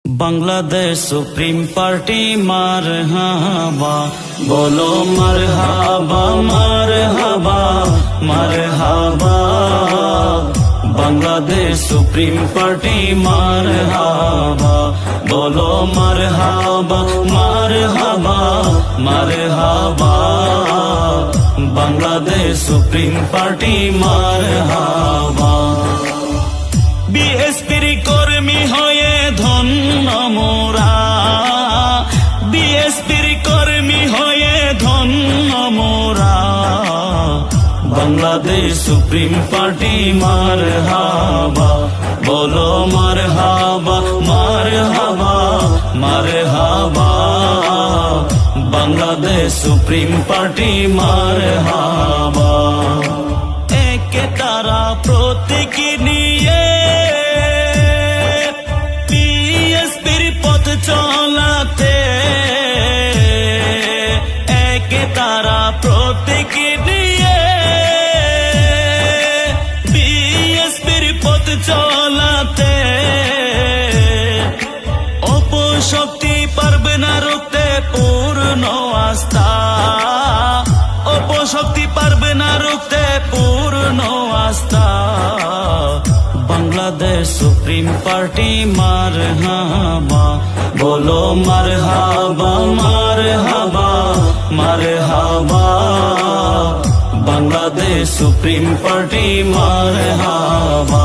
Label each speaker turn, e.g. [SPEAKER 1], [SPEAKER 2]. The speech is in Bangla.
[SPEAKER 1] बांग्लादेश सुप्रीम पार्टी मारहाबा, बोलो मरहबा मरहबा मरहबा। बांग्लादेश सुप्रीम पार्टी मारहबा, बोलो मरहबा मरहबा मरहबा। बांग्लादेश सुप्रीम पार्टी मारहबा। বিএসপির কর্মী হয়ে ধন্য মোরা, বিএসপির কর্মী হয়ে ধন্য মোরা। বাংলাদেশ সুপ্রিম পার্টি মারহাবা, বলো মারহাবা মারহাবা মারহাবা। বাংলাদেশ সুপ্রিম পার্টি মারহাবা। একে তারা প্রতীকী নিয়ে চলাতে, একে তারা প্রতীক নিয়ে বিএসপির পথ চলাতে। অপশক্তি পারবে না রুখতে পূর্ণ আস্থা, অপশক্তি পারবে না রুখতে পূর্ণ আস্থা। বাংলাদেশ সুপ্রিম পার্টি মারহাবা, बोलो मरहबा मरहबा मरहबा। Bangladesh supreme party मारहबा।